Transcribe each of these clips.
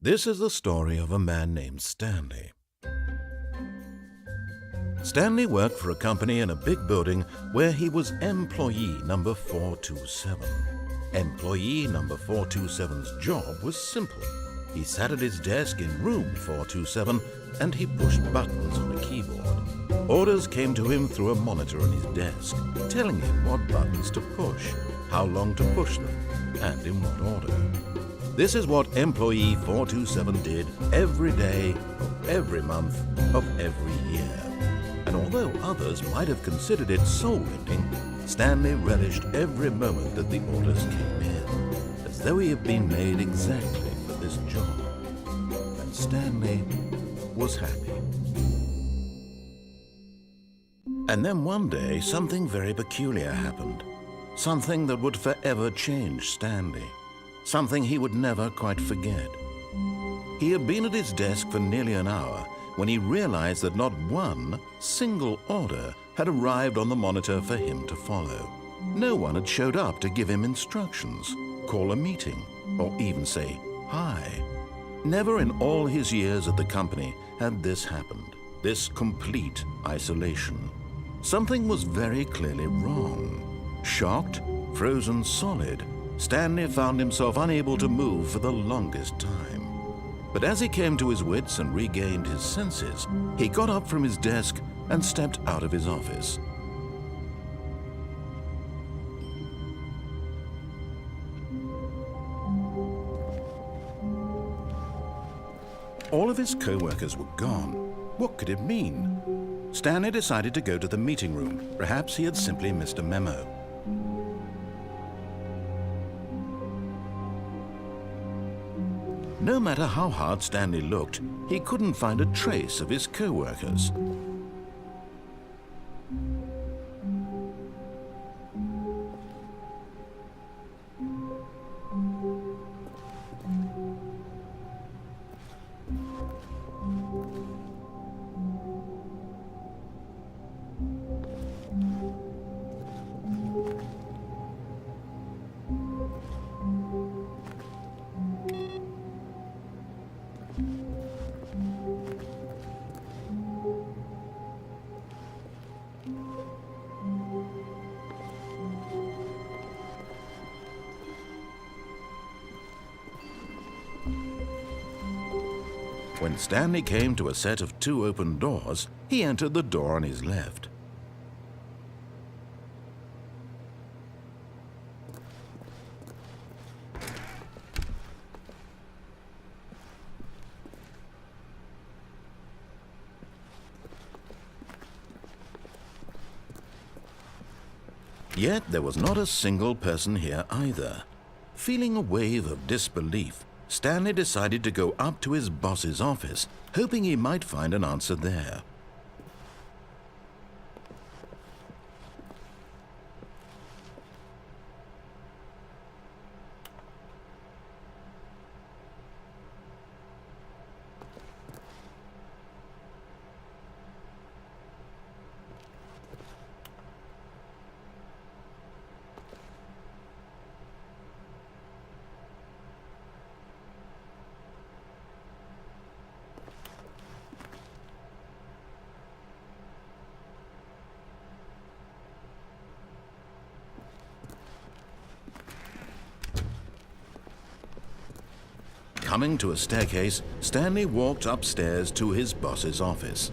This is the story of a man named Stanley. Stanley worked for a company in a big building where he was employee number 427. Employee number 427's job was simple. He sat at his desk in room 427 and he pushed buttons on a keyboard. Orders came to him through a monitor on his desk, telling him what buttons to push, how long to push them, and in what order. This is what employee 427 did every day of every month of every year. And although others might have considered it soul-rending, Stanley relished every moment that the orders came in, as though he had been made exactly for this job. And Stanley was happy. And then one day, something very peculiar happened. Something that would forever change Stanley. Something he would never quite forget. He had been at his desk for nearly an hour when he realized that not one single order had arrived on the monitor for him to follow. No one had showed up to give him instructions, call a meeting, or even say hi. Never in all his years at the company had this happened, this complete isolation. Something was very clearly wrong. Shocked, frozen solid, Stanley found himself unable to move for the longest time. But as he came to his wits and regained his senses, he got up from his desk and stepped out of his office. All of his co-workers were gone. What could it mean? Stanley decided to go to the meeting room. Perhaps he had simply missed a memo. No matter how hard Stanley looked, he couldn't find a trace of his co-workers. When Stanley came to a set of 2 open doors, he entered the door on his left. Yet there was not a single person here either. Feeling a wave of disbelief, Stanley decided to go up to his boss's office, hoping he might find an answer there. Coming to a staircase, Stanley walked upstairs to his boss's office.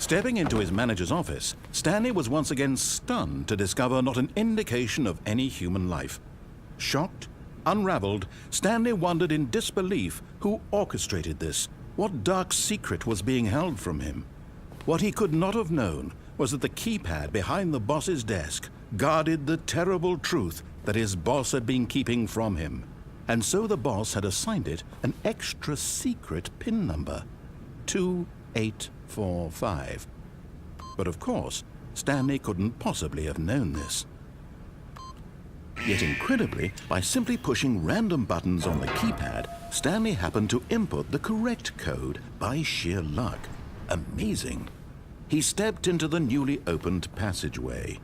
Stepping into his manager's office, Stanley was once again stunned to discover not an indication of any human life. Shocked, unraveled, Stanley wondered in disbelief who orchestrated this, what dark secret was being held from him. What he could not have known was that the keypad behind the boss's desk guarded the terrible truth that his boss had been keeping from him. And so the boss had assigned it an extra secret PIN number, 2845. But of course, Stanley couldn't possibly have known this. Yet incredibly, by simply pushing random buttons on the keypad, Stanley happened to input the correct code by sheer luck. Amazing. He stepped into the newly opened passageway.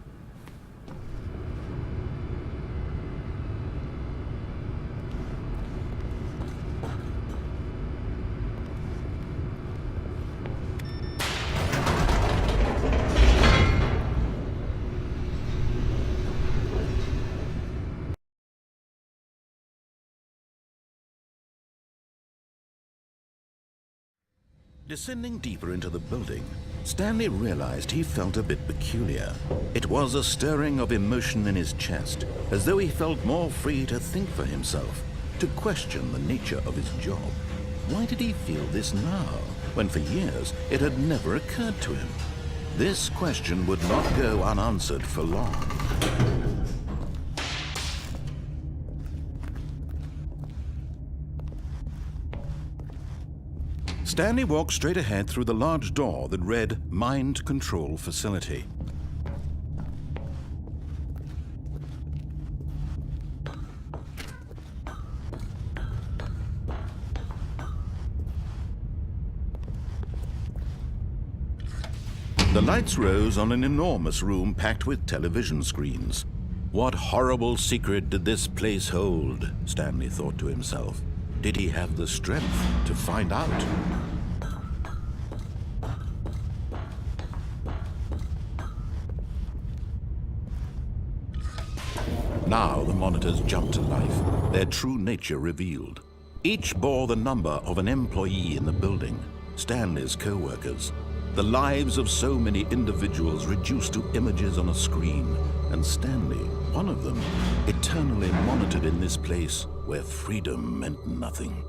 Descending deeper into the building, Stanley realized he felt a bit peculiar. It was a stirring of emotion in his chest, as though he felt more free to think for himself, to question the nature of his job. Why did he feel this now, when for years it had never occurred to him? This question would not go unanswered for long. Stanley walked straight ahead through the large door that read Mind Control Facility. The lights rose on an enormous room packed with television screens. What horrible secret did this place hold? Stanley thought to himself. Did he have the strength to find out? Now the monitors jumped to life, their true nature revealed. Each bore the number of an employee in the building, Stanley's co-workers. The lives of so many individuals reduced to images on a screen, and Stanley, one of them, eternally monitored in this place where freedom meant nothing.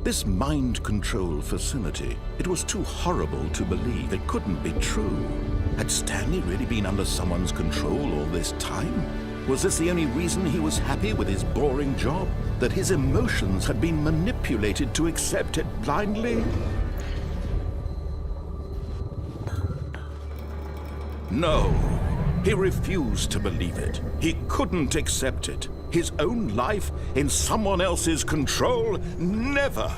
This mind control facility, it was too horrible to believe. It couldn't be true. Had Stanley really been under someone's control all this time? Was this the only reason he was happy with his boring job? That his emotions had been manipulated to accept it blindly? No, he refused to believe it. He couldn't accept it. His own life in someone else's control? Never!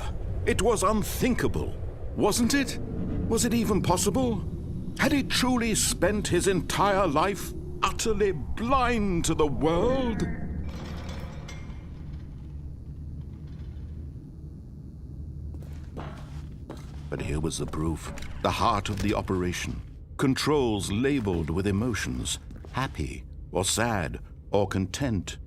It was unthinkable, wasn't it? Was it even possible? Had he truly spent his entire life utterly blind to the world? But here was the proof, the heart of the operation. Controls labeled with emotions, happy or sad or content.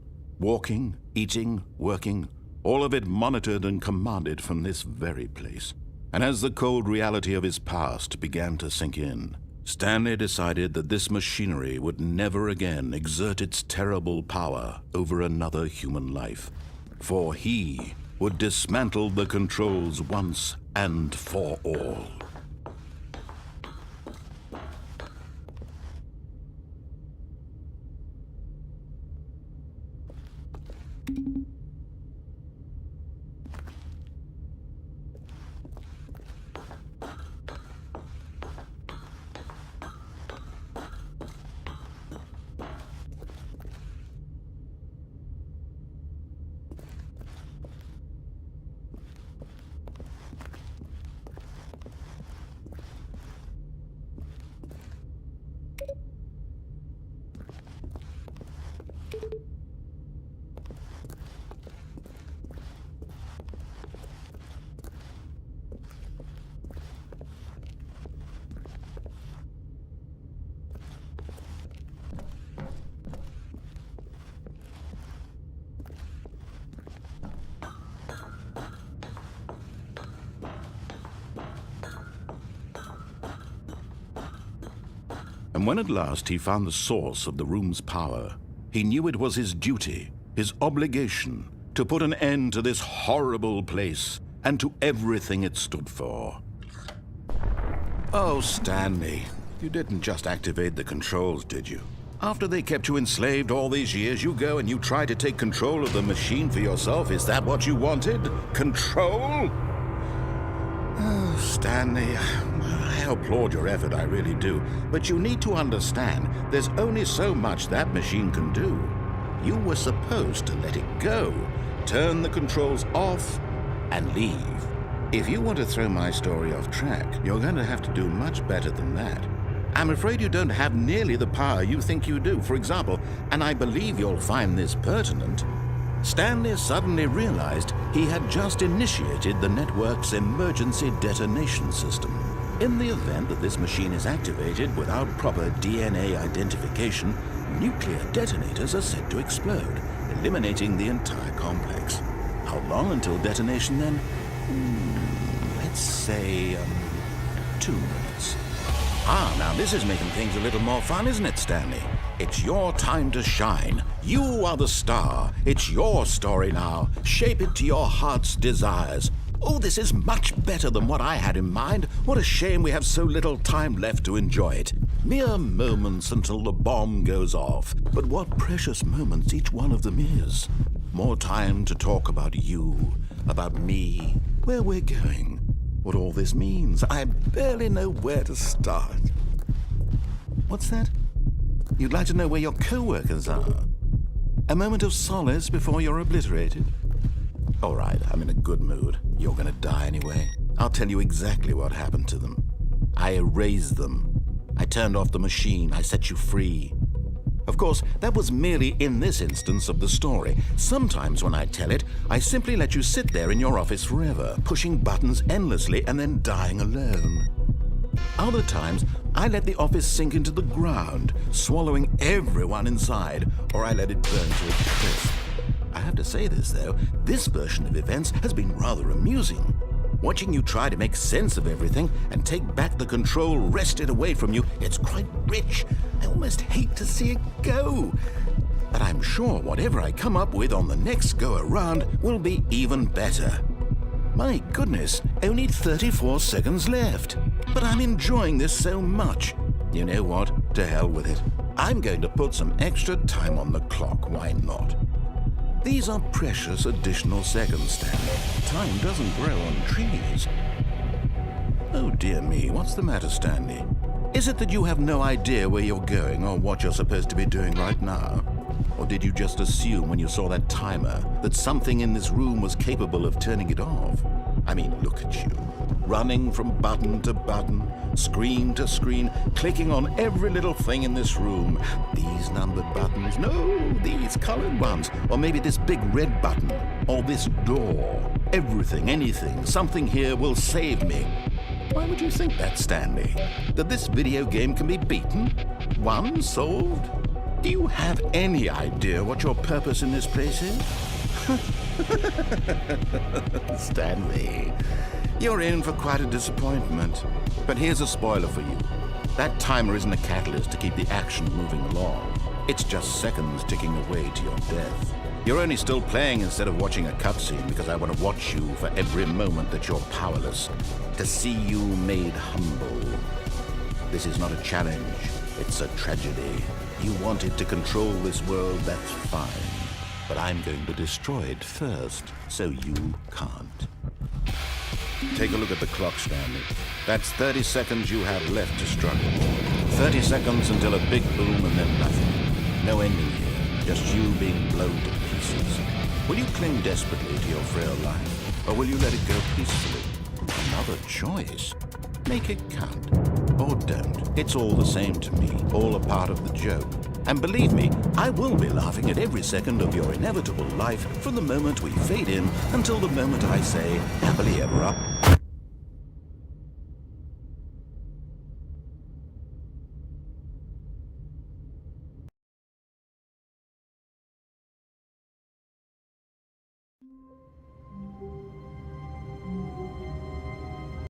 Walking, eating, working, all of it monitored and commanded from this very place. And as the cold reality of his past began to sink in, Stanley decided that this machinery would never again exert its terrible power over another human life. For he would dismantle the controls once and for all. And when at last he found the source of the room's power, he knew it was his duty, his obligation, to put an end to this horrible place and to everything it stood for. Oh, Stanley, you didn't just activate the controls, did you? After they kept you enslaved all these years, you go and you try to take control of the machine for yourself. Is that what you wanted? Control? Oh, Stanley, I applaud your effort, I really do. But you need to understand, there's only so much that machine can do. You were supposed to let it go, turn the controls off, and leave. If you want to throw my story off track, you're going to have to do much better than that. I'm afraid you don't have nearly the power you think you do. For example, and I believe you'll find this pertinent, Stanley suddenly realized he had just initiated the network's emergency detonation system. In the event that this machine is activated without proper DNA identification, nuclear detonators are said to explode, eliminating the entire complex. How long until detonation then? Let's say 2 minutes. Ah, now this is making things a little more fun, isn't it, Stanley? It's your time to shine. You are the star. It's your story now. Shape it to your heart's desires. Oh, this is much better than what I had in mind. What a shame we have so little time left to enjoy it. Mere moments until the bomb goes off. But what precious moments each one of them is. More time to talk about you, about me, where we're going. What all this means. I barely know where to start. What's that? You'd like to know where your co-workers are? A moment of solace before you're obliterated? All right, I'm in a good mood. You're gonna die anyway. I'll tell you exactly what happened to them. I erased them. I turned off the machine. I set you free. Of course, that was merely in this instance of the story. Sometimes when I tell it, I simply let you sit there in your office forever, pushing buttons endlessly and then dying alone. Other times, I let the office sink into the ground, swallowing everyone inside, or I let it burn to a crisp. I have to say this, though, this version of events has been rather amusing. Watching you try to make sense of everything and take back the control wrested away from you, it's quite rich. I almost hate to see it go. But I'm sure whatever I come up with on the next go-around will be even better. My goodness, only 34 seconds left. But I'm enjoying this so much. You know what? To hell with it. I'm going to put some extra time on the clock. Why not? These are precious additional seconds, Stanley. Time doesn't grow on trees. Oh dear me, what's the matter, Stanley? Is it that you have no idea where you're going or what you're supposed to be doing right now? Or did you just assume when you saw that timer that something in this room was capable of turning it off? I mean, look at you, running from button to button, screen to screen, clicking on every little thing in this room. These numbered buttons, no, these colored ones, or maybe this big red button, or this door. Everything, anything, something here will save me. Why would you think that, Stanley? That this video game can be beaten? Won? Solved? Do you have any idea what your purpose in this place is? Stanley, you're in for quite a disappointment. But here's a spoiler for you. That timer isn't a catalyst to keep the action moving along. It's just seconds ticking away to your death. You're only still playing instead of watching a cutscene because I want to watch you for every moment that you're powerless, to see you made humble. This is not a challenge, it's a tragedy. You wanted to control this world, that's fine. But I'm going to destroy it first, so you can't. Take a look at the clock, Stanley. That's 30 seconds you have left to struggle. 30 seconds until a big boom and then nothing. No ending here, just you being blown to pieces. Will you cling desperately to your frail life, or will you let it go peacefully? Another choice. Make it count. Or don't. It's all the same to me, all a part of the joke. And believe me, I will be laughing at every second of your inevitable life from the moment we fade in until the moment I say, happily ever up.